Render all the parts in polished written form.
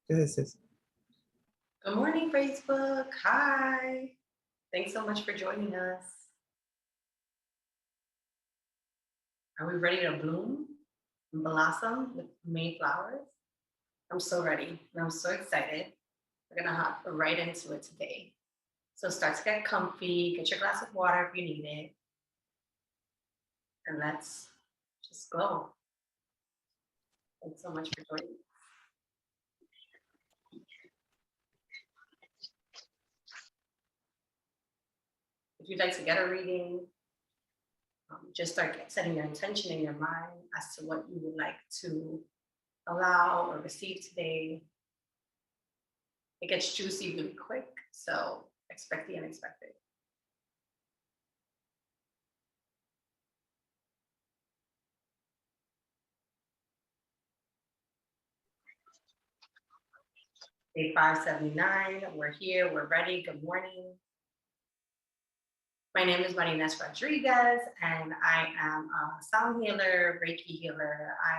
Yes. Good morning, Facebook. Hi. Thanks so much for joining us. Are we ready to bloom and blossom with May flowers? I'm so ready and I'm so excited. We're going to hop right into it today. So start to get comfy, get your glass of water if you need it, and let's just go. Thanks so much for joining. If you'd like to get a reading, just start setting your intention in your mind as to what you would like to allow or receive today. It gets juicy really quick, so expect the unexpected. Day 579, we're here, we're ready. Good morning. My name is Marinés Rodriguez, and I am a sound healer, Reiki healer. I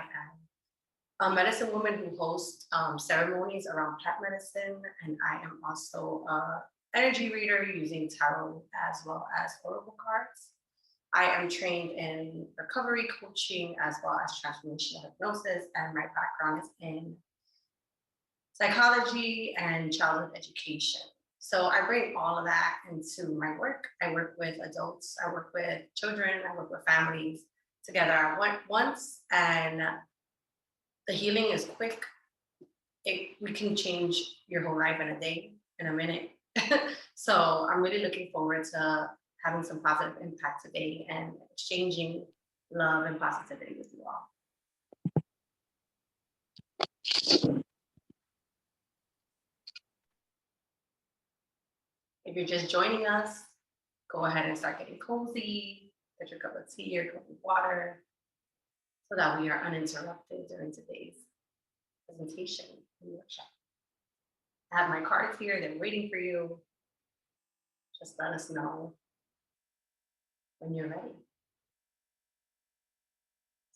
am a medicine woman who hosts ceremonies around plant medicine, and I am also an energy reader using tarot as well as oracle cards. I am trained in recovery coaching as well as transformational hypnosis, and my background is in psychology and childhood education. So I bring all of that into my work. I work with adults, I work with children, I work with families together at once, and the healing is quick. We can change your whole life in a day, in a minute. So I'm really looking forward to having some positive impact today and exchanging love and positivity with you all. If you're just joining us, go ahead and start getting cozy, get your cup of tea or cup of water so that we are uninterrupted during today's presentation and workshop. I have my cards here, they're waiting for you. Just let us know when you're ready.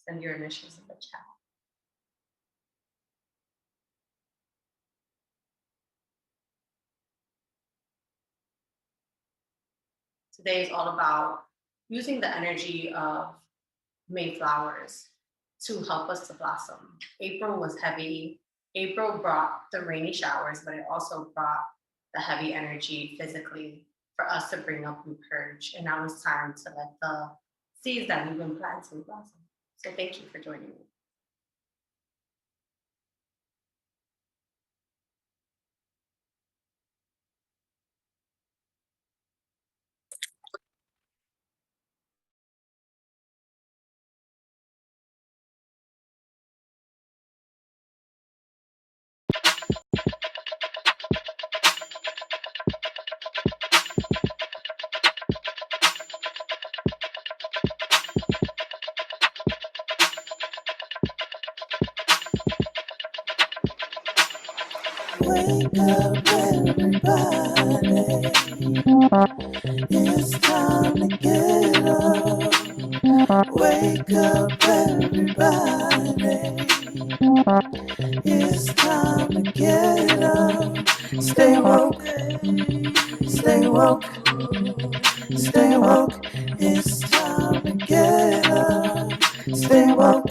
Send your initials in the chat. Today is all about using the energy of May flowers to help us to blossom. April was heavy. April brought the rainy showers, but it also brought the heavy energy physically for us to bring up and purge. And now it's time to let the seeds that we've been planting blossom. So thank you for joining me. Wake up, everybody. It's time to get up. Wake up, everybody. It's time to get up. Stay woke. Stay woke. Stay woke. It's time to get up. Stay woke.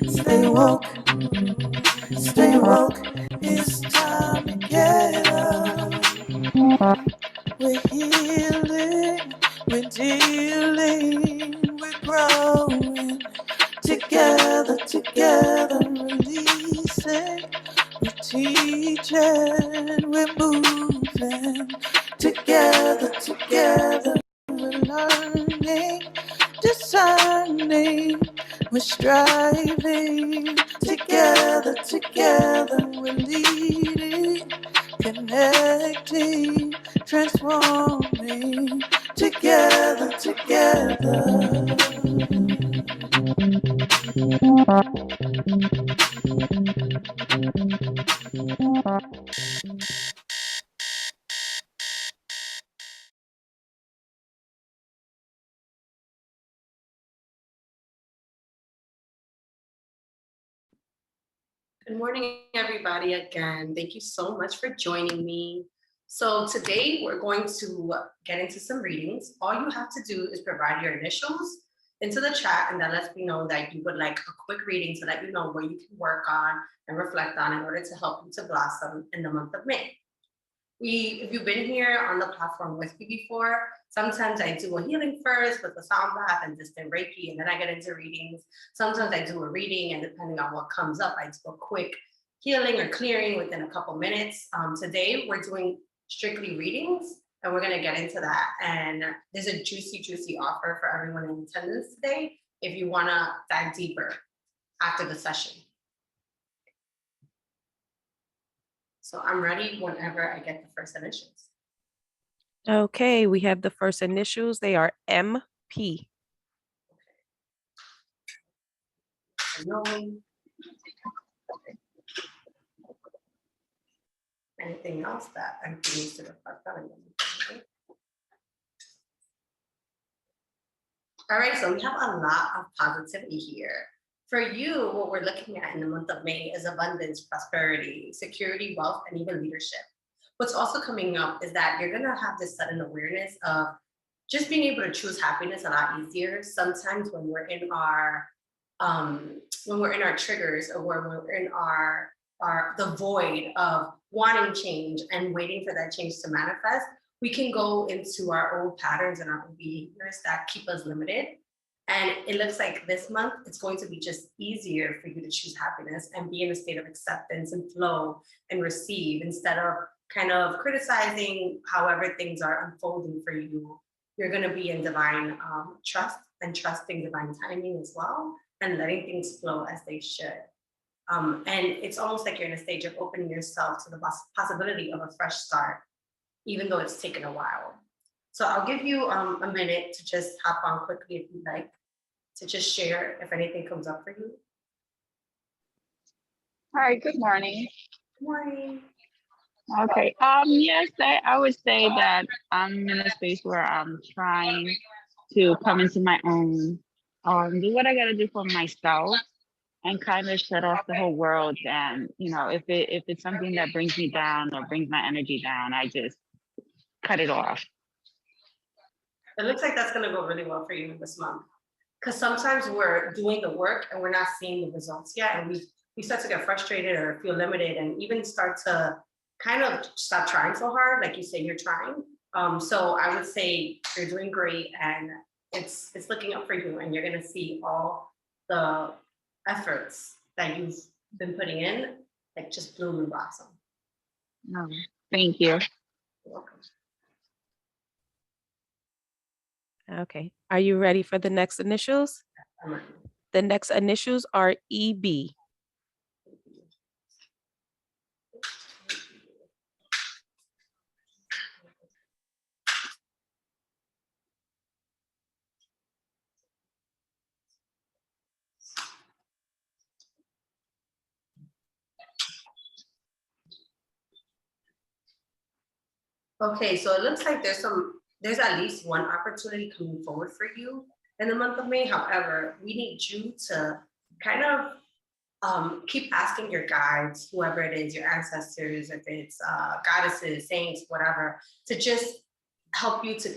Stay woke. Stay woke. It's time to get up. We're healing, we're dealing, we're growing. Together, releasing. We're teaching, we're moving. Together, we're learning, discerning. We're striving. Together, we're leading, connecting, transforming. Together. Good morning, everybody. Again, thank you so much for joining me. So today we're going to get into some readings. All you have to do is provide your initials into the chat, and that lets me know that you would like a quick reading so that you know what you can work on and reflect on in order to help you to blossom in the month of May. If you've been here on the platform with me before, sometimes I do a healing first with a sound bath and distant Reiki, and then I get into readings. Sometimes I do a reading, and depending on what comes up, I do a quick healing or clearing within a couple minutes. Today, we're doing strictly readings, and we're going to get into that. And there's a juicy, juicy offer for everyone in attendance today if you want to dive deeper after the session. So I'm ready whenever I get the first initials. Okay, we have the first initials. They are MP. Knowing. Anything else that I'm needs to reflect on? All right, so we have a lot of positivity here. For you, what we're looking at in the month of May is abundance, prosperity, security, wealth, and even leadership. What's also coming up is that you're gonna have this sudden awareness of just being able to choose happiness a lot easier. Sometimes when we're in our triggers, or when we're in our the void of wanting change and waiting for that change to manifest, we can go into our old patterns and our old behaviors that keep us limited. And it looks like this month it's going to be just easier for you to choose happiness and be in a state of acceptance and flow and receive, instead of kind of criticizing however things are unfolding for you. You're going to be in divine trust and trusting divine timing as well, and letting things flow as they should. And it's almost like you're in a stage of opening yourself to the possibility of a fresh start, even though it's taken a while. So I'll give you a minute to just hop on quickly if you'd like, to just share if anything comes up for you. Hi, good morning. Good morning. Okay. Yes, I would say that I'm in a space where I'm trying to come into my own, do what I gotta do for myself, and kind of shut off the whole world. And if it's something that brings me down or brings my energy down, I just cut it off. It looks like that's going to go really well for you this month, because sometimes we're doing the work and we're not seeing the results yet, and we start to get frustrated or feel limited, and even start to kind of stop trying so hard. Like you say, you're trying. So I would say you're doing great, and it's looking up for you, and you're going to see all the efforts that you've been putting in, like, just bloom and blossom. Thank you. You're welcome. Okay, are you ready for the next initials? I'm ready. The next initials are EB. Okay, so it looks like there's at least one opportunity coming forward for you in the month of May. However, we need you to kind of keep asking your guides, whoever it is, your ancestors, if it's goddesses, saints, whatever, to just help you to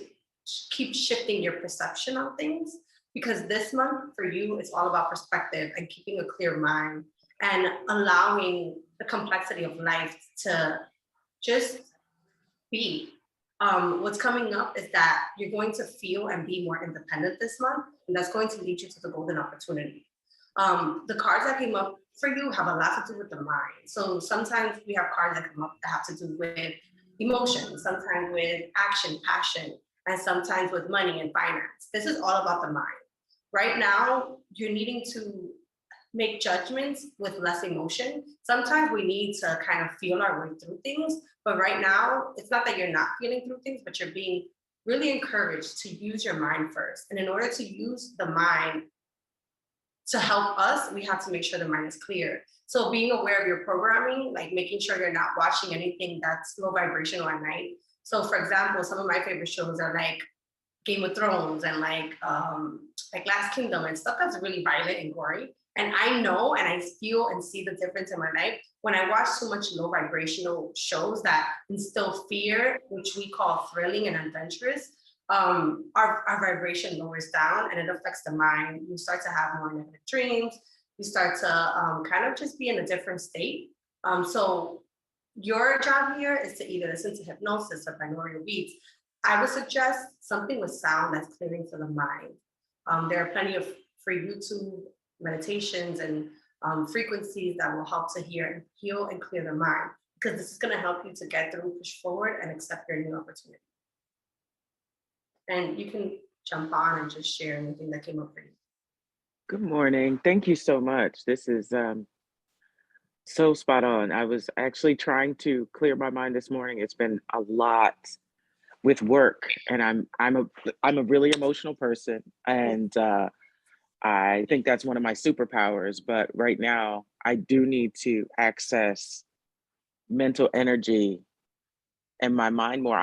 keep shifting your perception on things. Because this month for you, it's all about perspective and keeping a clear mind and allowing the complexity of life to just be. What's coming up is that you're going to feel and be more independent this month, and that's going to lead you to the golden opportunity. The cards that came up for you have a lot to do with the mind. So sometimes we have cards that come up that have to do with emotion, sometimes with action, passion, and sometimes with money and finance. This is all about the mind. Right now, you're needing to make judgments with less emotion. Sometimes we need to kind of feel our way through things, but right now, it's not that you're not feeling through things, but you're being really encouraged to use your mind first. And in order to use the mind to help us, we have to make sure the mind is clear. So being aware of your programming, like making sure you're not watching anything that's low vibrational at night. So for example, some of my favorite shows are like Game of Thrones and like Last Kingdom and stuff that's really violent and gory. And I know and I feel and see the difference in my life when I watch too much low vibrational shows that instill fear, which we call thrilling and adventurous. Our vibration lowers down and it affects the mind. You start to have more negative dreams. You start to kind of just be in a different state. So your job here is to either listen to hypnosis or binaural beats. I would suggest something with sound that's clearing for the mind. There are plenty of free YouTube meditations and frequencies that will help to heal and clear the mind, because this is going to help you to get through, push forward, and accept your new opportunity. And you can jump on and just share anything that came up for you. Good morning. Thank you so much. This is so spot on. I was actually trying to clear my mind this morning. It's been a lot with work, and I'm a really emotional person, and I think that's one of my superpowers. But right now, I do need to access mental energy and my mind more.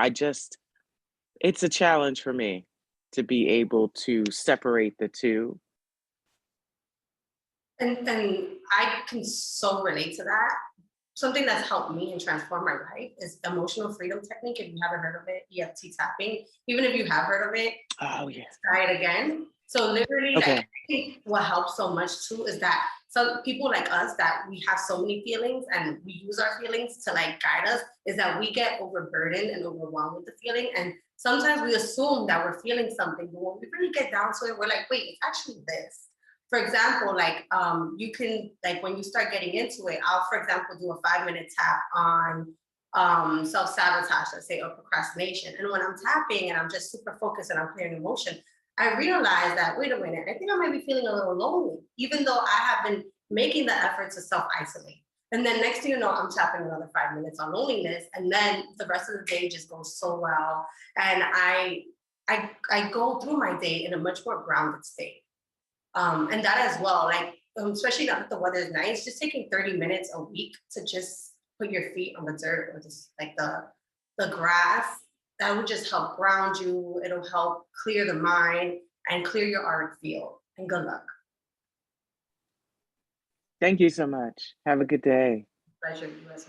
It's a challenge for me to be able to separate the two. And I can so relate to that. Something that's helped me and transform my life is emotional freedom technique. If you haven't heard of it, EFT tapping. Even if you have heard of it, Oh yeah. try it again. So literally, Okay. like, I think what helps so much too is that some people like us, that we have so many feelings and we use our feelings to like guide us, is that we get overburdened and overwhelmed with the feeling. And sometimes we assume that we're feeling something, but when we really get down to it, we're like, wait, it's actually this. For example, like you can, like when you start getting into it, I'll, for example, do a 5-minute tap on self-sabotage, let's say, or procrastination. And when I'm tapping and I'm just super focused and I'm clearing emotion, I realize that, wait a minute, I think I might be feeling a little lonely, even though I have been making the effort to self-isolate. And then next thing you know, I'm tapping another 5 minutes on loneliness. And then the rest of the day just goes so well. And I go through my day in a much more grounded state. And that as well, like, especially now that the weather is nice, just taking 30 minutes a week to just put your feet on the dirt or just like the grass, that would just help ground you. It'll help clear the mind and clear your auric field. And good luck. Thank you so much. Have a good day. Pleasure, you as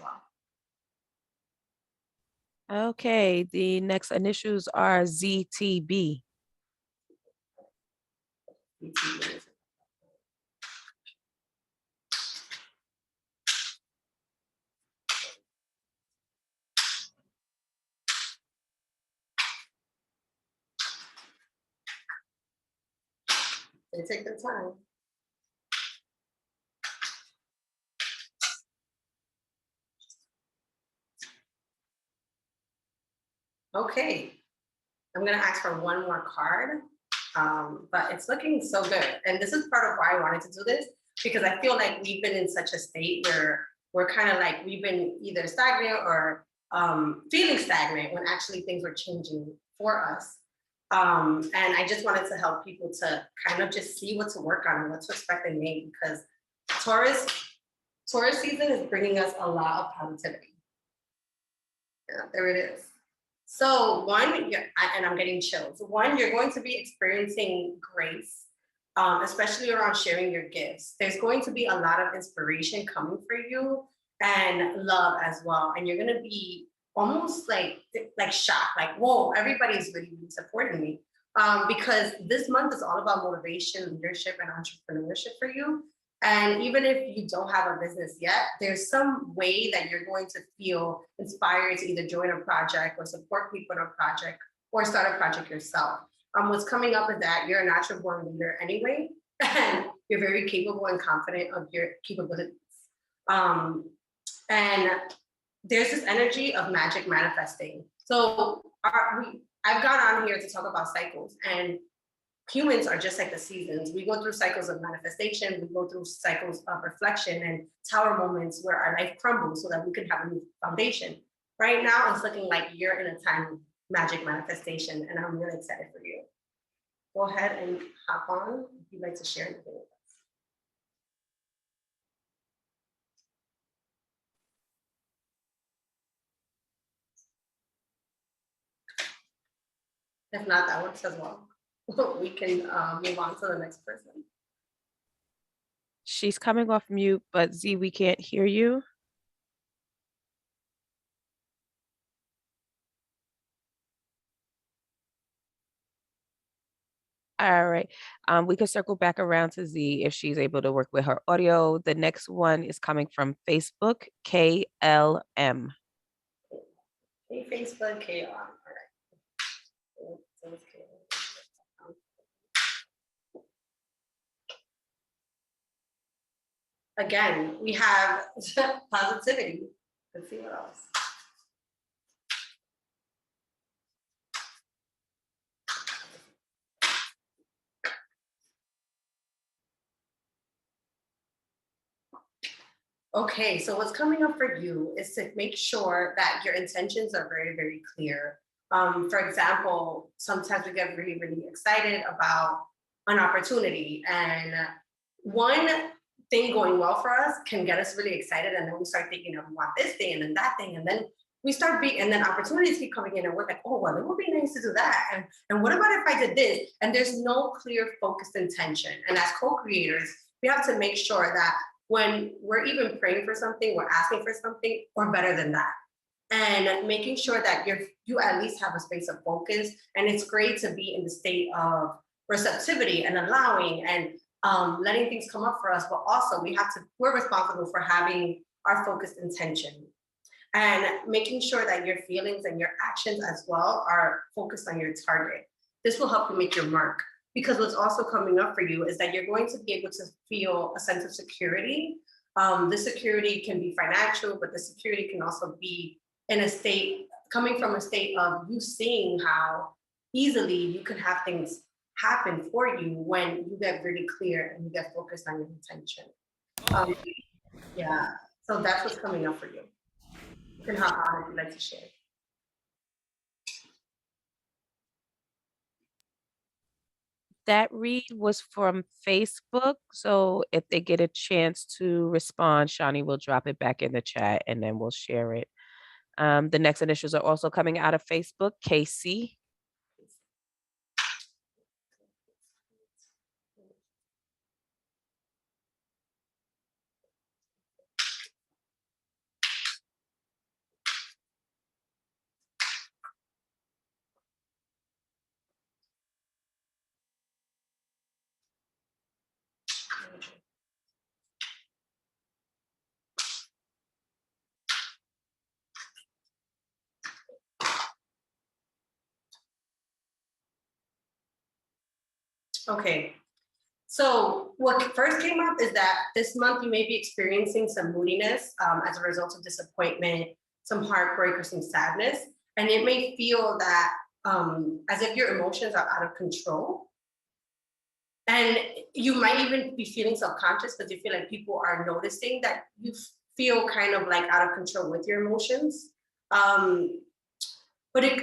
well. Okay, the next initials are ZTB. They take their time. Okay, I'm gonna ask for one more card, but it's looking so good. And this is part of why I wanted to do this, because I feel like we've been in such a state where we're kind of like, we've been either stagnant or feeling stagnant when actually things were changing for us. And I just wanted to help people to kind of just see what to work on and what to expect in May, because Taurus season is bringing us a lot of positivity. Yeah, there it is. So one, and I'm getting chills. One, you're going to be experiencing grace, especially around sharing your gifts. There's going to be a lot of inspiration coming for you and love as well. And you're going to be almost like shocked, like, whoa, everybody's really, really supporting me. Because this month is all about motivation, leadership, and entrepreneurship for you. And even if you don't have a business yet, there's some way that you're going to feel inspired to either join a project or support people in a project or start a project yourself. What's coming up is that you're a natural born leader anyway, and you're very capable and confident of your capabilities. And there's this energy of magic manifesting. So I've gone on here to talk about cycles, and humans are just like the seasons. We go through cycles of manifestation, we go through cycles of reflection and tower moments where our life crumbles so that we can have a new foundation. Right now, it's looking like you're in a time of magic manifestation, and I'm really excited for you. Go ahead and hop on if you'd like to share anything with us. If not, that works as well. We can move on to the next person. She's coming off mute, but Z, we can't hear you. All right. We can circle back around to Z if she's able to work with her audio. The next one is coming from Facebook, KLM. Hey, Facebook, KLM. All right. So it's KLM. Again, we have positivity. Let's see what else. Okay, so what's coming up for you is to make sure that your intentions are very, very clear. For example, sometimes we get really, really excited about an opportunity, and one thing going well for us can get us really excited, and then we start thinking of we want this thing and then that thing, and then we start being, and then opportunities keep coming in, and we're like, oh well, it would be nice to do that, and what about if I did this? And there's no clear, focused intention. And as co-creators, we have to make sure that when we're even praying for something, we're asking for something, or better than that, and making sure that you at least have a space of focus. And it's great to be in the state of receptivity and allowing and letting things come up for us, but also we're responsible for having our focused intention and making sure that your feelings and your actions as well are focused on your target. This will help you make your mark, because what's also coming up for you is that you're going to be able to feel a sense of security. The security can be financial, but the security can also be in a state, coming from a state of you seeing how easily you can have things happen for you when you get really clear and you get focused on your intention. Yeah, so that's what's coming up for you. You can hop on if you'd like to share. That read was from Facebook. So if they get a chance to respond, Shawnee will drop it back in the chat and then we'll share it. The next initials are also coming out of Facebook, KC. Okay, so what first came up is that this month you may be experiencing some moodiness as a result of disappointment, some heartbreak, or some sadness. And it may feel that as if your emotions are out of control. And you might even be feeling self-conscious because you feel like people are noticing that you feel kind of like out of control with your emotions. But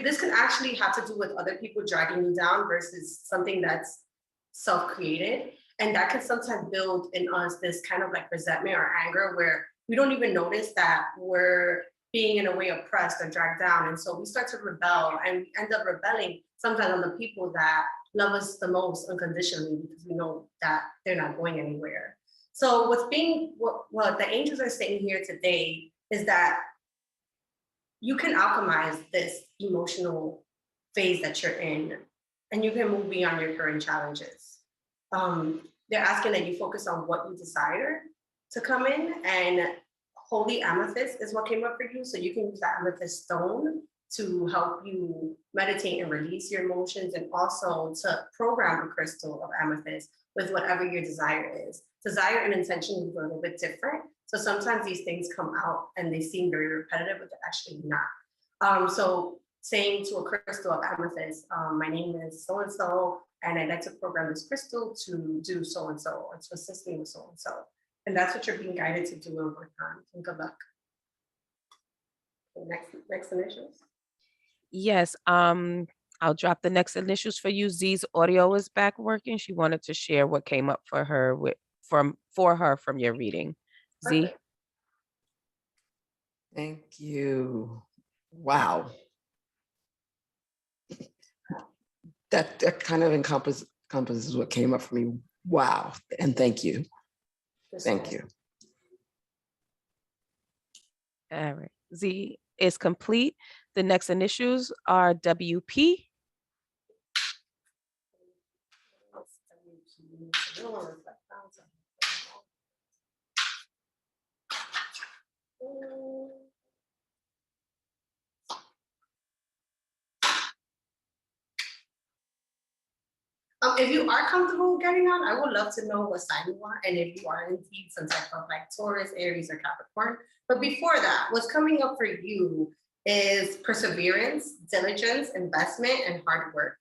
this can actually have to do with other people dragging you down versus something that's self-created. And that can sometimes build in us this kind of like resentment or anger where we don't even notice that we're being in a way oppressed or dragged down. And so we start to rebel and we end up rebelling sometimes on the people that love us the most unconditionally because we know that they're not going anywhere. So what the angels are saying here today is that you can alchemize this emotional phase that you're in and you can move beyond your current challenges. They're asking that you focus on what you desire to come in, and holy amethyst is what came up for you. So you can use that amethyst stone to help you meditate and release your emotions, and also to program a crystal of amethyst with whatever your desire is. Desire and intention is a little bit different. So sometimes these things come out and they seem very repetitive, but they're actually not. So saying to a crystal of amethyst, my name is so-and-so, and I'd like to program this crystal to do so-and-so, or to assist me with so-and-so. And that's what you're being guided to do and work on. And good luck. Okay, next initials. Yes, I'll drop the next initials for you. Z's audio is back working. She wanted to share what came up for her from your reading. Z. Perfect. Thank you. Wow. That kind of encompasses what came up for me. Wow. And thank you. Thank you. All right. Z is complete. The next initials are WP. If you are comfortable getting on, I would love to know what sign you are, and if you are indeed some type of like Taurus, Aries, or Capricorn. But before that, what's coming up for you is perseverance, diligence, investment, and hard work.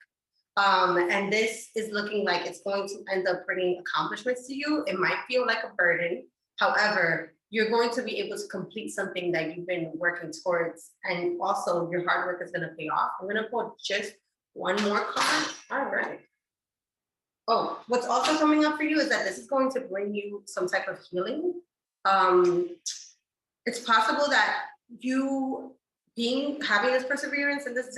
And this is looking like it's going to end up bringing accomplishments to you. It might feel like a burden. However, you're going to be able to complete something that you've been working towards. And also your hard work is going to pay off. I'm going to pull just one more card. All right. Oh, what's also coming up for you is that this is going to bring you some type of healing. It's possible that you having this perseverance and this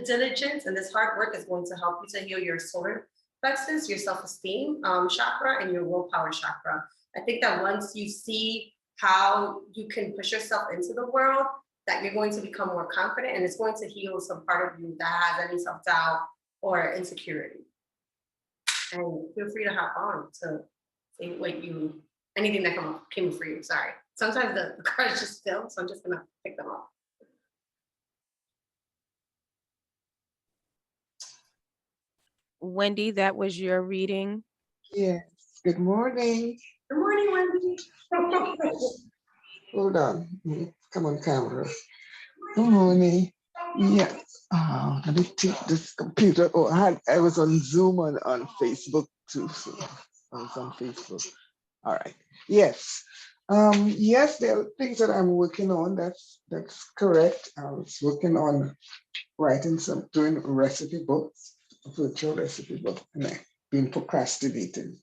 diligence and this hard work is going to help you to heal your solar plexus, your self-esteem chakra, and your willpower chakra. I think that once you see how you can push yourself into the world, that you're going to become more confident, and it's going to heal some part of you that has any self-doubt or insecurity. And feel free to hop on to say anything that came for you. Sorry. Sometimes the cards just fill, so I'm just gonna pick them up. Wendy, that was your reading. Yes. Good morning. Good morning, Wendy. Hold on. Come on, camera. Good morning. Yes. Let me take this computer. Oh, I was on Zoom on Facebook too. So I was on Facebook. All right. Yes. Yes, there are things that I'm working on. That's correct. I was working on doing recipe books, a virtual recipe book, and I've been procrastinating.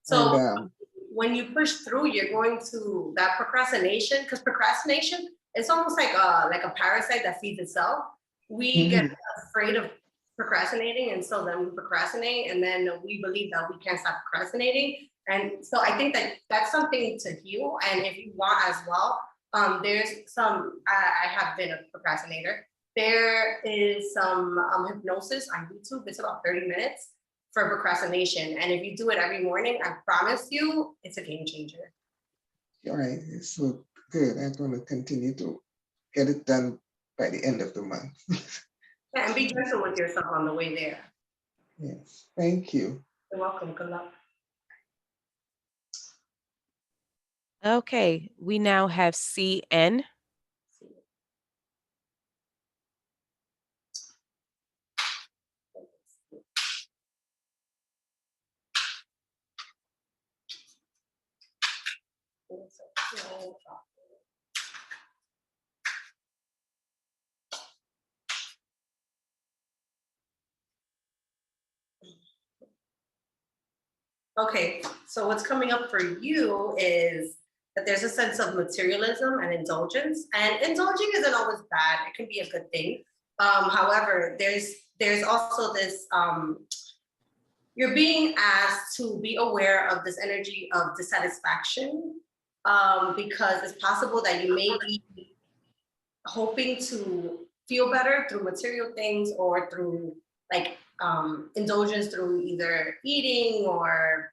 So And, when you push through, you're going to that procrastination, because procrastination is almost like a parasite that feeds itself. We get afraid of procrastinating, and so then we procrastinate, and then we believe that we can't stop procrastinating. And so I think that that's something to heal. And if you want as well, there's some, I have been a procrastinator. There is some hypnosis on YouTube. It's about 30 minutes for procrastination. And if you do it every morning, I promise you, it's a game changer. all right, so good. I'm going to continue to get it done by the end of the month. Yeah, and be gentle with yourself on the way there. Yes, thank you. You're welcome. Good luck. Okay, we now have CN. Okay, so what's coming up for you is that there's a sense of materialism and indulgence. And indulging isn't always bad, it can be a good thing. However, there's also this, you're being asked to be aware of this energy of dissatisfaction, because it's possible that you may be hoping to feel better through material things or through like indulgence through either eating or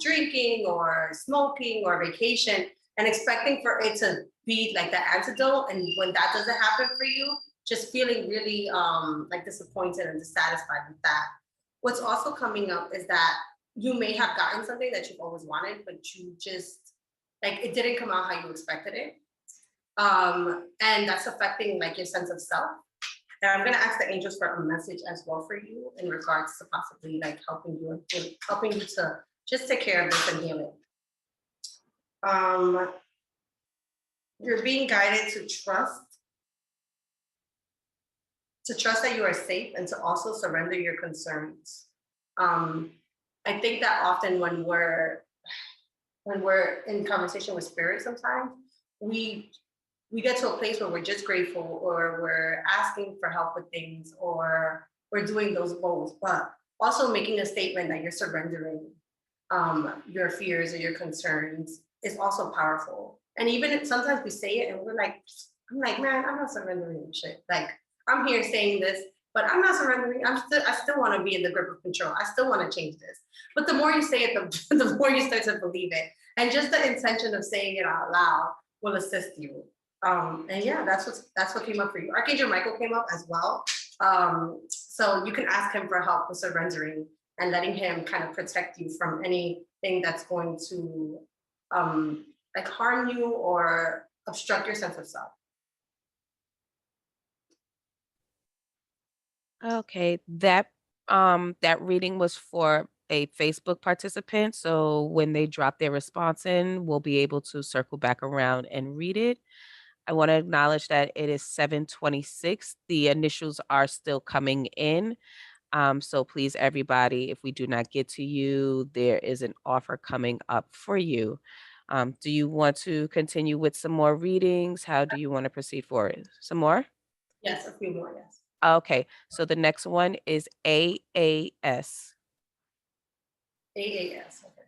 drinking or smoking or vacation, and expecting for it to be like the antidote. And when that doesn't happen for you, just feeling really like disappointed and dissatisfied with that. What's also coming up is that you may have gotten something that you've always wanted, but you just like it didn't come out how you expected it. And that's affecting like your sense of self. And I'm gonna ask the angels for a message as well for you in regards to possibly like helping you to just take care of this and heal it. You're being guided to trust that you are safe and to also surrender your concerns. I think that often when we're in conversation with spirit, sometimes we get to a place where we're just grateful, or we're asking for help with things, or we're doing those goals, but also making a statement that you're surrendering. your fears or your concerns is also powerful. And even sometimes we say it and we're like, I'm like, man, I'm not surrendering shit. Like, I'm here saying this, but I'm not surrendering. I still want to be in the grip of control. I still want to change this. But the more you say it, the more you start to believe it. And just the intention of saying it out loud will assist you. And yeah, that's what came up for you. Archangel Michael came up as well. So you can ask him for help with surrendering and letting him kind of protect you from anything that's going to like harm you or obstruct your sense of self. Okay, that reading was for a Facebook participant, so when they drop their response in, we'll be able to circle back around and read it. I want to acknowledge that it is 7:26. The initials are still coming in. So please, everybody, if we do not get to you, there is an offer coming up for you. Do you want to continue with some more readings? How do you want to proceed forward? Some more? Yes, a few more, yes. Okay, so the next one is AAS. AAS, okay.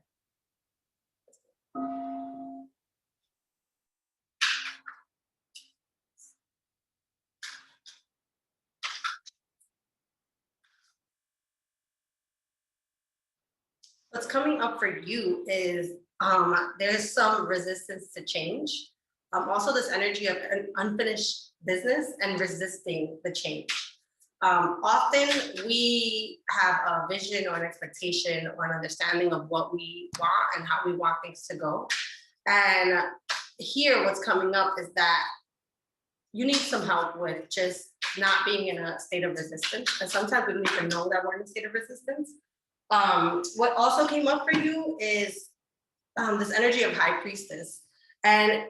What's coming up for you is there's some resistance to change. Also, this energy of an unfinished business and resisting the change. Often we have a vision or an expectation or an understanding of what we want and how we want things to go. And here, what's coming up is that you need some help with just not being in a state of resistance. And sometimes we don't even know that we're in a state of resistance. What also came up for you is this energy of high priestess. And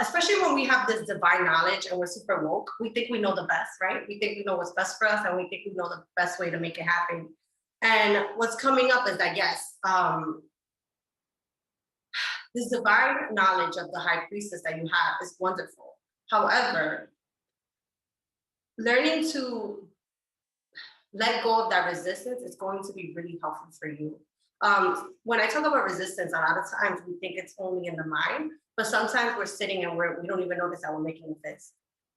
especially when we have this divine knowledge and we're super woke, we think we know the best, right? We think we know what's best for us and we think we know the best way to make it happen. And what's coming up is that, yes, this divine knowledge of the high priestess that you have is wonderful. However, learning to let go of that resistance is going to be really helpful for you. When I talk about resistance, a lot of times we think it's only in the mind, but sometimes we're sitting and we don't even notice that we're making a fist,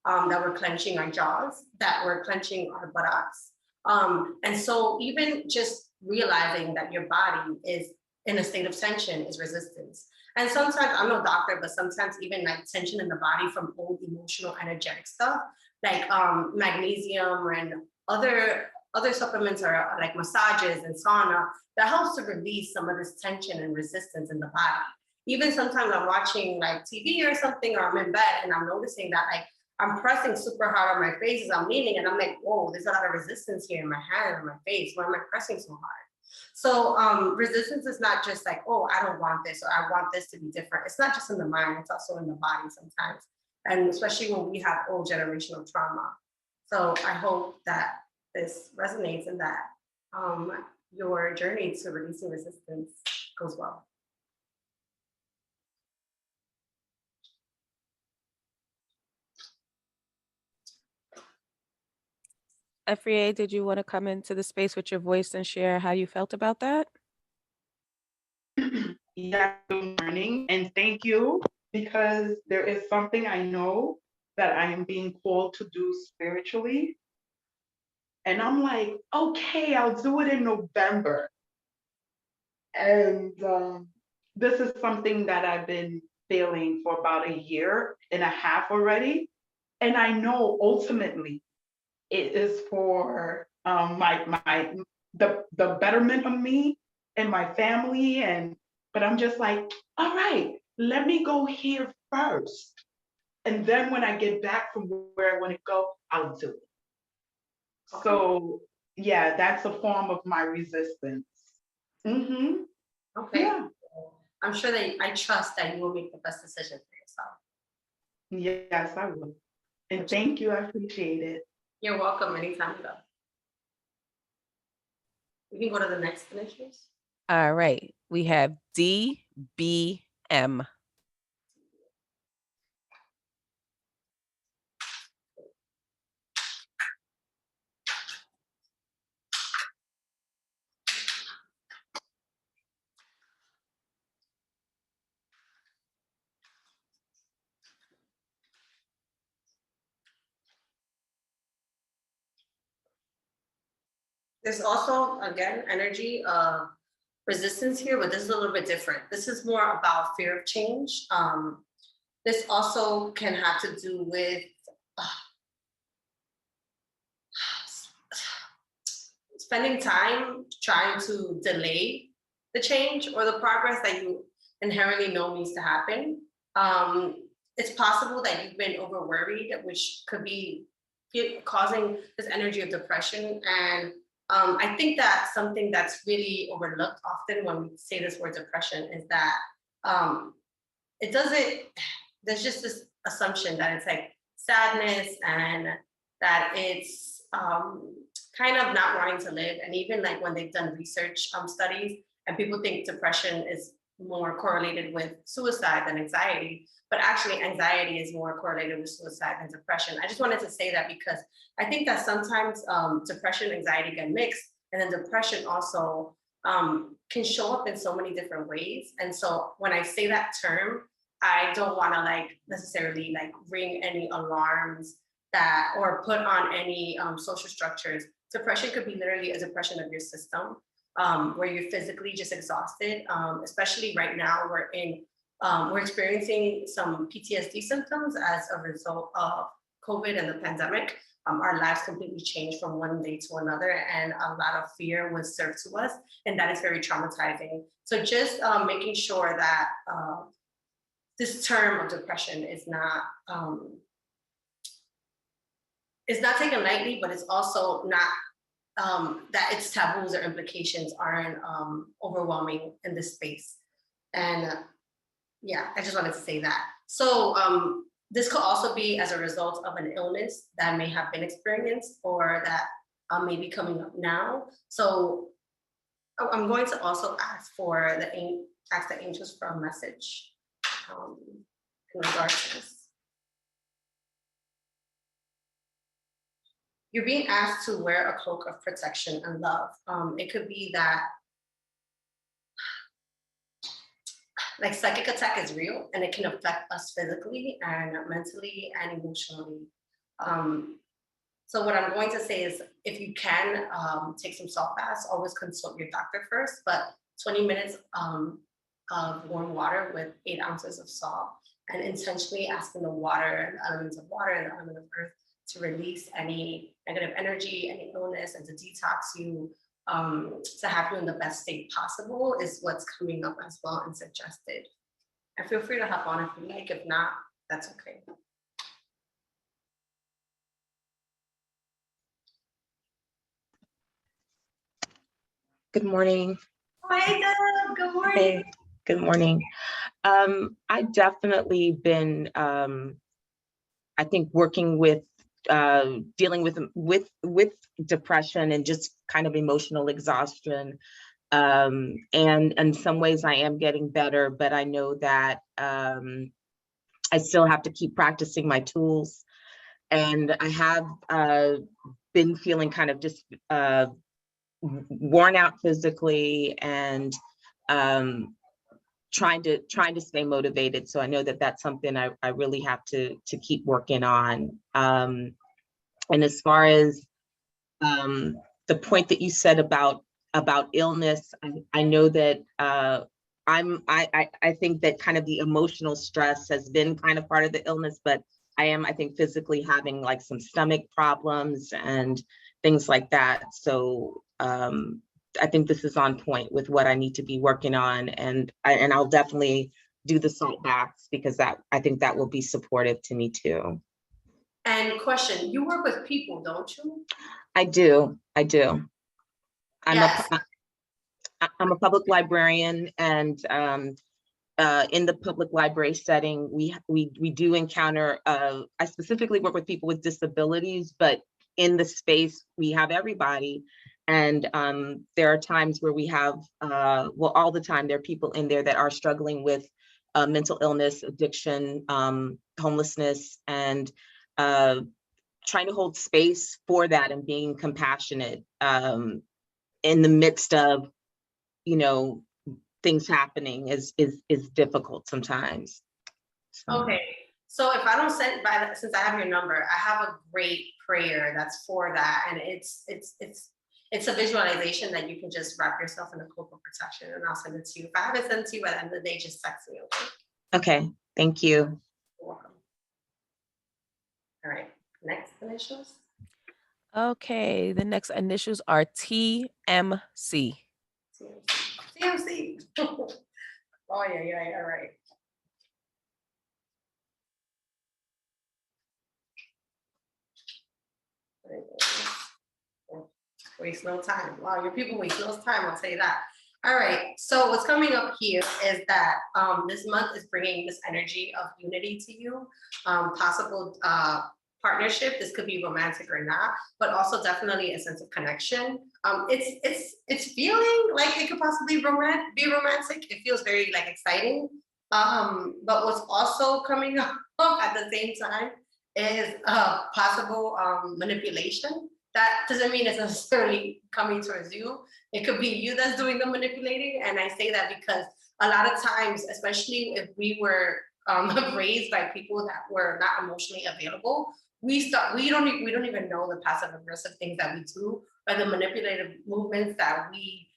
that we're clenching our jaws, that we're clenching our buttocks. And so even just realizing that your body is in a state of tension is resistance. And sometimes, I'm no doctor, but sometimes even like tension in the body from old emotional energetic stuff, like magnesium and other supplements are like massages and sauna that helps to release some of this tension and resistance in the body. Even sometimes I'm watching like TV or something, or I'm in bed and I'm noticing that like I'm pressing super hard on my face as I'm leaning, and I'm like, whoa, there's a lot of resistance here in my hand and my face. Why am I pressing so hard? So resistance is not just like, oh, I don't want this or I want this to be different. It's not just in the mind, it's also in the body sometimes. And especially when we have old generational trauma. So I hope that this resonates and that your journey to releasing resistance goes well. Efrier, did you want to come into the space with your voice and share how you felt about that? Yeah, good morning, and thank you, because there is something I know that I am being called to do spiritually. And I'm like, okay, I'll do it in November. And this is something that I've been feeling for about a year and a half already. And I know ultimately it is for the betterment of me and my family. And but I'm just like, all right, let me go here first. And then when I get back from where I want to go, I'll do it. Okay. So yeah, that's a form of my resistance. Mm-hmm. Okay. Yeah. I'm sure that I trust that you will make the best decision for yourself. Yes, I will. And thank you. I appreciate it. You're welcome anytime, though. We can go to the next initials. All right, we have DBM. There's also, again, energy of resistance here, but this is a little bit different. This is more about fear of change. This also can have to do with spending time trying to delay the change or the progress that you inherently know needs to happen. It's possible that you've been over worried, which could be causing this energy of depression. And I think that something that's really overlooked often when we say this word depression is that it doesn't, there's just this assumption that it's like sadness and that it's kind of not wanting to live. And even like when they've done research studies and people think depression is more correlated with suicide than anxiety, but actually anxiety is more correlated with suicide than depression. I just wanted to say that because I think that sometimes depression and anxiety get mixed, and then depression also can show up in so many different ways. And so when I say that term, I don't want to like necessarily like ring any alarms that or put on any social structures. Depression could be literally a depression of your system, where you're physically just exhausted. Especially right now, we're experiencing some PTSD symptoms as a result of COVID and the pandemic. Our lives completely changed from one day to another, and a lot of fear was served to us, and that is very traumatizing. So just making sure that this term of depression is not taken lightly, but it's also not that its taboos or implications aren't overwhelming in this space. And yeah, I just wanted to say that. So this could also be as a result of an illness that may have been experienced or that may be coming up now. So I'm going to also ask the angels for a message in regards to this. You're being asked to wear a cloak of protection and love. It could be that like psychic attack is real and it can affect us physically and mentally and emotionally. So what I'm going to say is if you can take some salt baths, always consult your doctor first, but 20 minutes of warm water with 8 ounces of salt, and intentionally asking the water and the elements of water and the element of earth to release any negative energy, any illness, and to detox you, to have you in the best state possible is what's coming up as well and suggested. And feel free to hop on if you like. If not, that's okay. Good morning. Hi, Deb. Good morning. Hey, good morning. I've definitely been, I think, working with dealing with depression and just kind of emotional exhaustion. And in some ways I am getting better, but I know that I still have to keep practicing my tools. And I have been feeling kind of just worn out physically and trying to stay motivated. So I know that that's something I really have to keep working on. And as far as the point that you said about illness, I know that I think that kind of the emotional stress has been kind of part of the illness, but I think physically having like some stomach problems and things like that. So I think this is on point with what I need to be working on, and I'll definitely do the salt baths because I think that will be supportive to me too. And question, you work with people, don't you? I do. Yes. I'm a public librarian, and in the public library setting, we do encounter. I specifically work with people with disabilities, but in the space we have everybody. And there are times where we have, well, all the time, there are people in there that are struggling with mental illness, addiction, homelessness, and trying to hold space for that and being compassionate in the midst of, things happening is difficult sometimes. So. Okay. So if I don't send by that, since I have your number, I have a great prayer that's for that, and it's It's a visualization that you can just wrap yourself in a cloak of protection, and I'll send it to you. If I haven't sent it to you by the end of the day, just text me, okay? Okay, thank you. You're welcome. All right, next initials. Okay, the next initials are TMC. CMC. Oh, yeah, all right. Waste no time. Wow, your people waste no time, I'll say that. All right, so what's coming up here is that this month is bringing this energy of unity to you, possible partnership. This could be romantic or not, but also definitely a sense of connection. It's feeling like it could possibly be romantic. It feels very like exciting. But what's also coming up at the same time is possible manipulation. That doesn't mean it's necessarily coming towards you. It could be you that's doing the manipulating. And I say that because a lot of times, especially if we were raised by people that were not emotionally available, we don't even know the passive aggressive things that we do, or the manipulative movements that we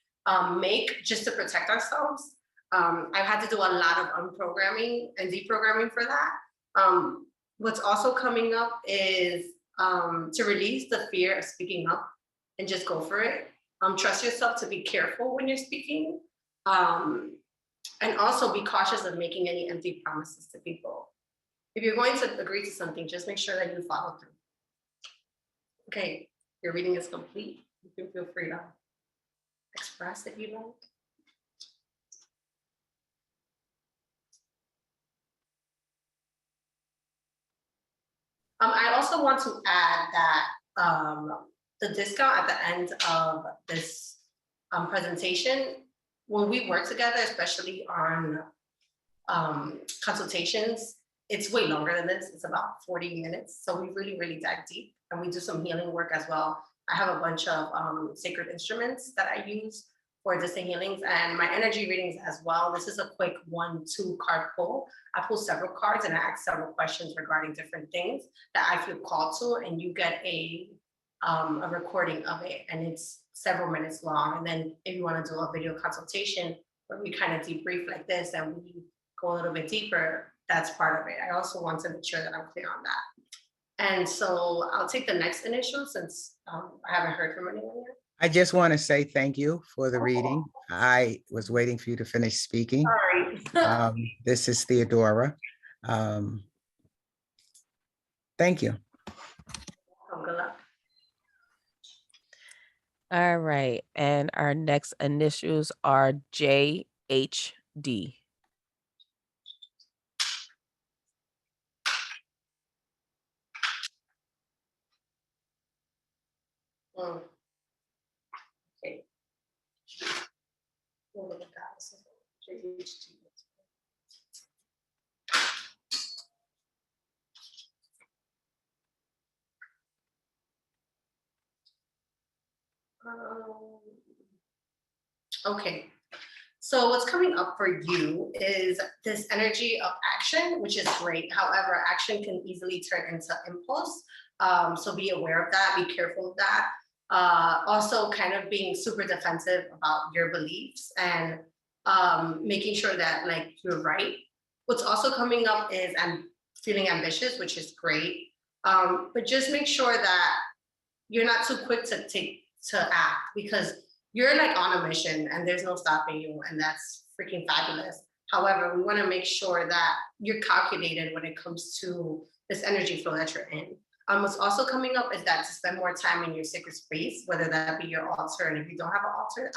make just to protect ourselves. I've had to do a lot of unprogramming and deprogramming for that. What's also coming up is to release the fear of speaking up and just go for it. Trust yourself to be careful when you're speaking. And also be cautious of making any empty promises to people. If you're going to agree to something, just make sure that you follow through. Okay, your reading is complete. You can feel free to express if you like. I also want to add that the discount at the end of this presentation, when we work together, especially on consultations, it's way longer than this. It's about 40 minutes. So we really dive deep, and we do some healing work as well. I have a bunch of sacred instruments that I use for distant healings and my energy readings as well. This is a quick 1-2 card pull. I pull several cards and I ask several questions regarding different things that I feel called to, and you get a recording of it, and it's several minutes long. And then if you want to do a video consultation where we kind of debrief like this and we go a little bit deeper, that's part of it. I also want to make sure that I'm clear on that. And so I'll take the next initial since I haven't heard from anyone yet. I just want to say thank you for the reading. I was waiting for you to finish speaking. Sorry. This is Theodora. Thank you. Good luck. All right, and our next initials are JHD. Okay. Oh my God, this is JHD. Okay, so what's coming up for you is this energy of action, which is great. However, action can easily turn into impulse. So be aware of that, be careful of that. Also kind of being super defensive about your beliefs and making sure that like you're right. What's also coming up is I'm feeling ambitious, which is great. But just make sure that you're not too quick to act, because you're like on a mission and there's no stopping you, and that's freaking fabulous. However, we want to make sure that you're calculated when it comes to this energy flow that you're in. What's also coming up is that to spend more time in your sacred space, whether that be your altar, and if you don't have an altar,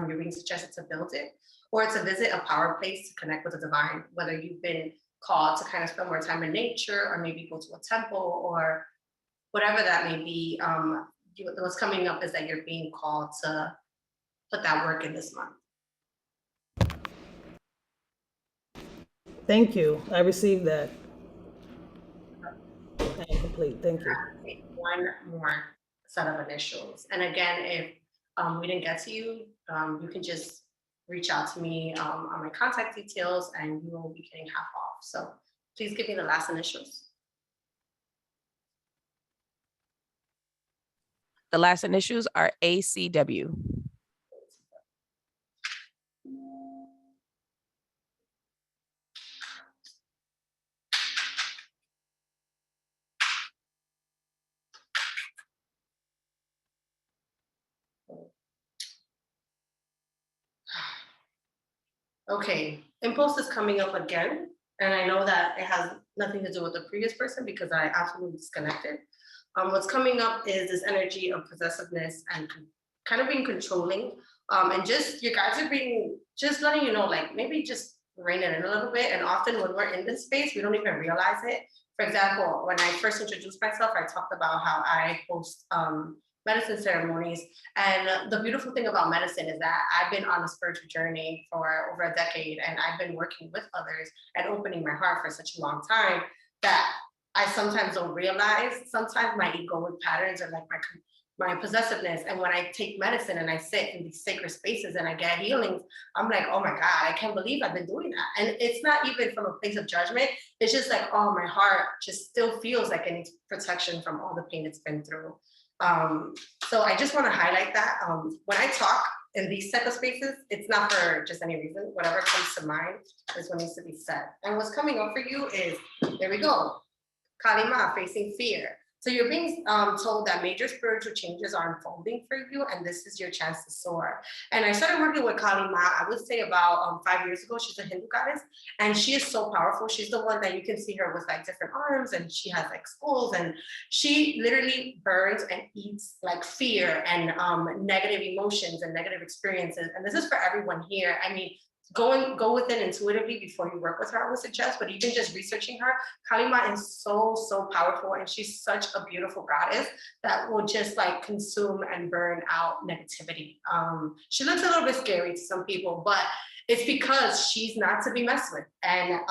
you're being suggested to build it, or to visit a power place to connect with the divine, whether you've been called to kind of spend more time in nature, or maybe go to a temple, or whatever that may be. What's coming up is that you're being called to put that work in this month. Thank you. I received that. I am complete. Thank you. One more set of initials. And again, if we didn't get to you, you can just reach out to me on my contact details and you will be getting half off. So please give me the last initials. The last initials are ACW. Okay, impulse is coming up again. And I know that it has nothing to do with the previous person because I absolutely disconnected. What's coming up is this energy of possessiveness and kind of being controlling. And just you guys are being just letting you know, like maybe just rein it in a little bit. And often when we're in this space, we don't even realize it. For example, when I first introduced myself, I talked about how I host medicine ceremonies. And the beautiful thing about medicine is that I've been on a spiritual journey for over a decade, and I've been working with others and opening my heart for such a long time that I sometimes don't realize. Sometimes my egoic patterns are like my possessiveness. And when I take medicine and I sit in these sacred spaces and I get healings, I'm like, oh my God, I can't believe I've been doing that. And it's not even from a place of judgment. It's just like, oh, my heart just still feels like it needs protection from all the pain it's been through. So I just want to highlight that when I talk in these type of spaces, it's not for just any reason. Whatever comes to mind is what needs to be said. And what's coming up for you is, there we go, Kalima, facing fear. So you're being told that major spiritual changes are unfolding for you, and this is your chance to soar. And I started working with Kali Ma, I would say about 5 years ago. She's a Hindu goddess, and she is so powerful. She's the one that you can see her with like different arms, and she has like skulls, and she literally burns and eats like fear and negative emotions and negative experiences. And this is for everyone here. I mean, go within intuitively before you work with her, I would suggest, but even just researching her, Kalima is so powerful, and she's such a beautiful goddess that will just like consume and burn out negativity. She looks a little bit scary to some people, but it's because she's not to be messed with. And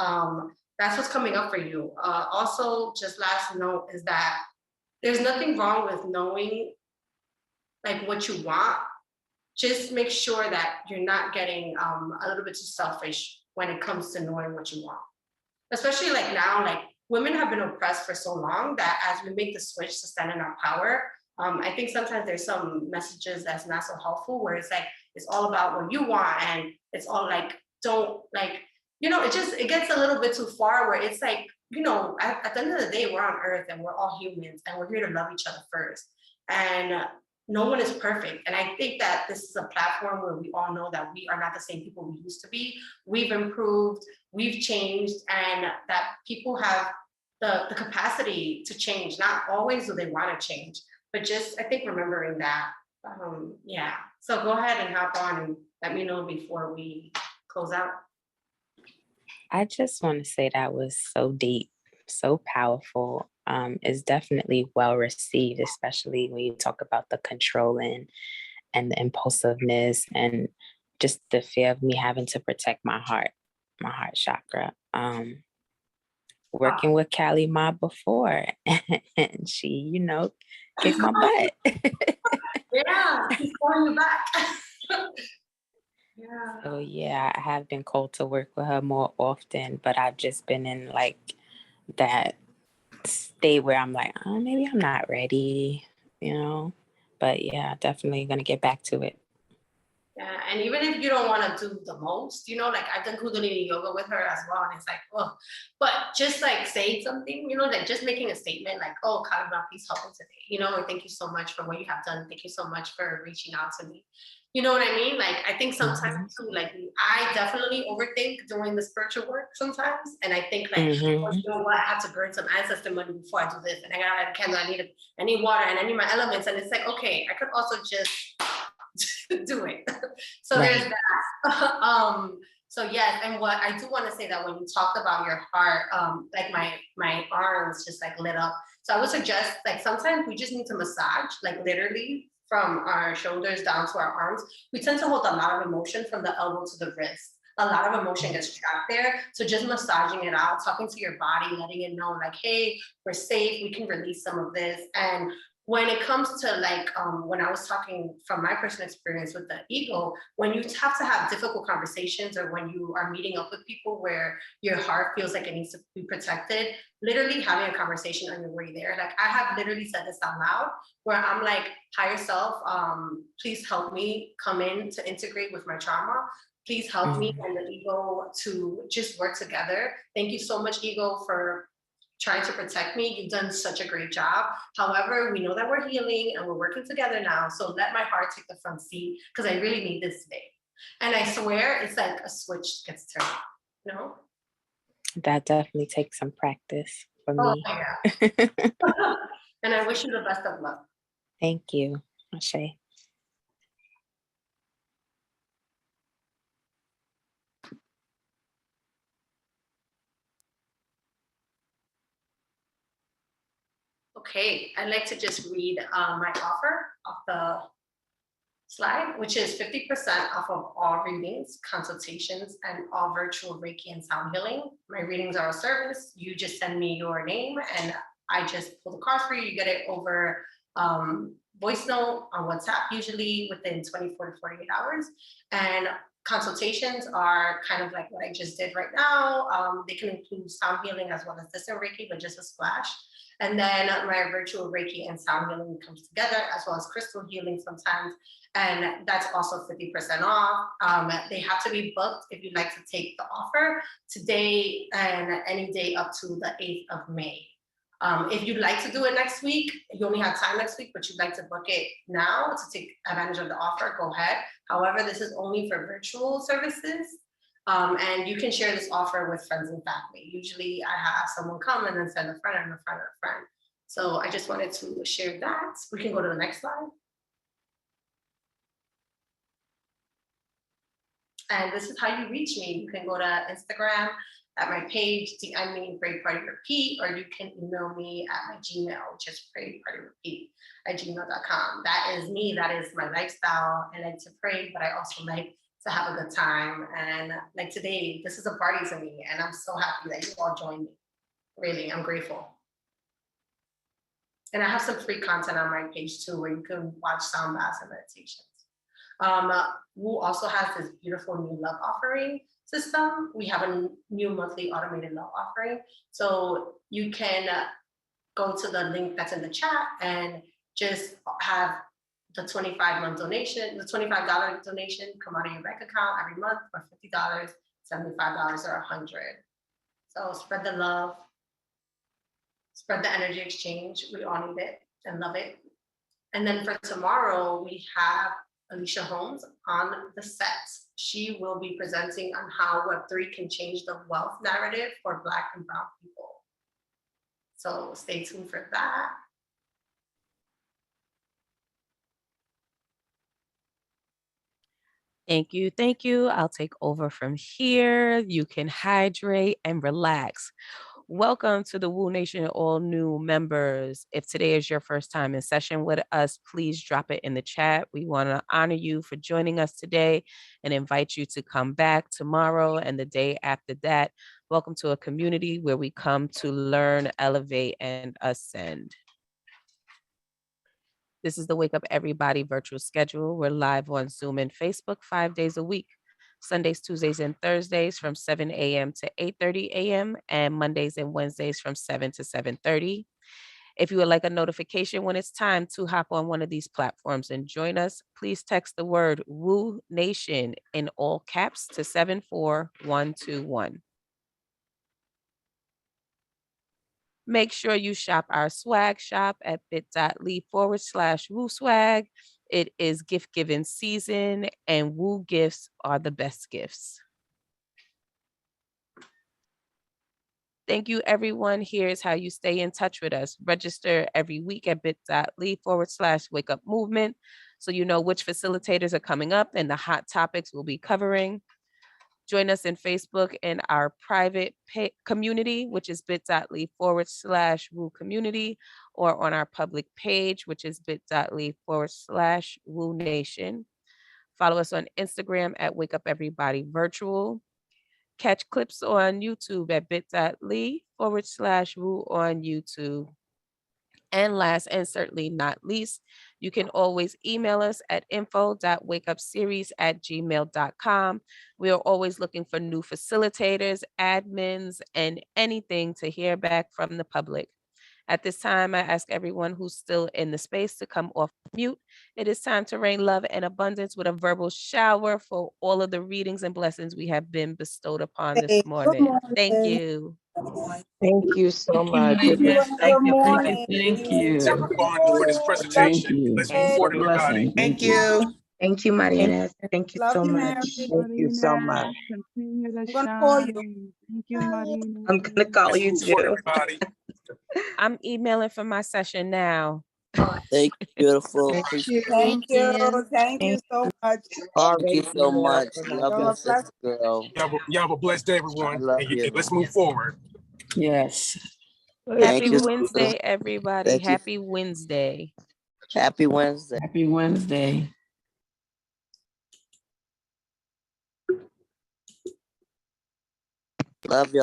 that's what's coming up for you. Also, just last note is that there's nothing wrong with knowing like what you want. Just make sure that you're not getting a little bit too selfish when it comes to knowing what you want. Especially like now, like women have been oppressed for so long that as we make the switch to stand in our power, I think sometimes there's some messages that's not so helpful where it's like, it's all about what you want. And it's all like, don't like, it gets a little bit too far where it's like, at the end of the day, we're on earth and we're all humans and we're here to love each other first. And no one is perfect. And I think that this is a platform where we all know that we are not the same people we used to be. We've improved, we've changed, and that people have the capacity to change. Not always do they want to change, but just, I think, remembering that. Yeah. So go ahead and hop on and let me know before we close out. I just want to say that was so deep, so powerful. Is definitely well received, especially when you talk about the controlling and the impulsiveness and just the fear of me having to protect my heart chakra. Working with Callie Ma before, and she, kicked my butt. Yeah, she's calling you back. Yeah. So yeah, I have been called to work with her more often, but I've just been in like that state where I'm like, oh, maybe I'm not ready, but yeah, definitely gonna get back to it. Yeah, and even if you don't want to do the most, like I've done Kundalini yoga with her as well, and it's like, oh, but just like saying something, like just making a statement like, oh, Kalima, please help me today, and thank you so much for what you have done. Thank you so much for reaching out to me. You know what I mean? Like, I think sometimes too, like I definitely overthink doing the spiritual work sometimes. And I think like, oh, you know what, I have to burn some ancestor money before I do this. And I gotta light a candle, I need water and I need my elements. And it's like, okay, I could also just do it. So Right. There's that. So yes, and what I do want to say that when you talked about your heart, like my arms just like lit up. So I would suggest like sometimes we just need to massage, like literally from our shoulders down to our arms. We tend to hold a lot of emotion from the elbow to the wrist. A lot of emotion gets trapped there. So just massaging it out, talking to your body, letting it know like, hey, we're safe, we can release some of this. And when it comes to like when I was talking from my personal experience with the ego, when you have to have difficult conversations or when you are meeting up with people where your heart feels like it needs to be protected, literally having a conversation on your way there. Like I have literally said this out loud where I'm like, higher self, please help me come in to integrate with my trauma. Please help me and the ego to just work together. Thank you so much, ego, for trying to protect me. You've done such a great job. However, we know that we're healing and we're working together now. So let my heart take the front seat because I really need this today. And I swear it's like a switch gets turned on, you know? That definitely takes some practice for Oh me. yeah. And I wish you the best of luck. Thank you, Ashe. Okay, I'd like to just read my offer of the slide, which is 50% off of all readings, consultations, and all virtual Reiki and sound healing. My readings are a service. You just send me your name and I just pull the cards for you. You get it over voice note on WhatsApp, usually within 24 to 48 hours. And consultations are kind of like what I just did right now. They can include sound healing as well as distant Reiki, but just a splash. And then my virtual Reiki and sound healing comes together, as well as crystal healing sometimes. And that's also 50% off. They have to be booked if you'd like to take the offer today and any day up to the 8th of May. If you'd like to do it next week, you only have time next week, but you'd like to book it now to take advantage of the offer, go ahead. However, this is only for virtual services. And you can share this offer with friends and family. Usually I have someone come and then send a friend and a friend and a friend. So I just wanted to share that. We can go to the next slide. And this is how you reach me. You can go to Instagram at my page, DM me, Pray Party Repeat, or you can email me at my Gmail, which is praypartyrepeat@gmail.com. That is me. That is my lifestyle. I like to pray, but I also like to have a good time. And like today, this is a party to me, and I'm so happy that you all joined me. Really, I'm grateful. And I have some free content on my page too, where you can watch sound baths and meditations. Woo also has this beautiful new love offering system. We have a new monthly automated love offering. So you can go to the link that's in the chat and just have the $25 donation, the $25 donation come out of your bank account every month for $50, $75, or $100. So spread the love, spread the energy exchange. We all need it and love it. And then for tomorrow, we have Alicia Holmes on the set. She will be presenting on how Web3 can change the wealth narrative for Black and Brown people. So stay tuned for that. Thank you. Thank you. I'll take over from here. You can hydrate and relax. Welcome to the Woo Nation, all new members. If today is your first time in session with us, please drop it in the chat. We want to honor you for joining us today and invite you to come back tomorrow and the day after that. Welcome to a community where we come to learn, elevate, and ascend. This is the Wake Up Everybody virtual schedule. We're live on Zoom and Facebook 5 days a week. Sundays, Tuesdays, and Thursdays from 7 a.m. to 8:30 a.m. and Mondays and Wednesdays from 7 to 7:30. If you would like a notification when it's time to hop on one of these platforms and join us, please text the word Woo Nation in all caps to 74121. Make sure you shop our swag shop at bit.ly/Woo Swag. It is gift giving season, and Woo gifts are the best gifts. Thank you, everyone. Here's how you stay in touch with us. Register every week at bit.ly/Wake Up Movement so you know which facilitators are coming up and the hot topics we'll be covering. Join us in Facebook in our private community, which is bit.ly/Woo Community, or on our public page, which is bit.ly/Woo Nation. Follow us on Instagram at Wake Up Everybody Virtual. Catch clips on YouTube at bit.ly/Woo on YouTube. And last and certainly not least, you can always email us at info.wakeupseries@gmail.com. We are always looking for new facilitators, admins, and anything to hear back from the public. At this time, I ask everyone who's still in the space to come off mute. It is time to rain love and abundance with a verbal shower for all of the readings and blessings we have been bestowed upon this Hey, good morning. Thank morning. you. Thank you so Thank you, much. Thank you Marinés. and Thank good you, thank you, morning. thank you. For this Love Thank presentation. you. Let's move you, What forward, a everybody. blessing. Thank Thank you. you. Thank you, Thank Marinés. Thank you love so you, much. Mary. thank you so much. Marina, continue to I'm gonna call you. shine. Thank you, Marina. I'm gonna call Let's you move forward, too. everybody. I'm emailing for my session now. Thank you, beautiful. Thank Appreciate you. Thank you. Thank you Thank so much. Thank you Already so emailed much. for my Love Have your a session. blessed sister, girl. Y'all have a blessed day, I everyone. love And you. let's move forward. Yes. Thank Happy you, Blessing. sister. Wednesday, everybody. Thank you. Happy Wednesday. Happy Wednesday. Happy Wednesday. Love y'all.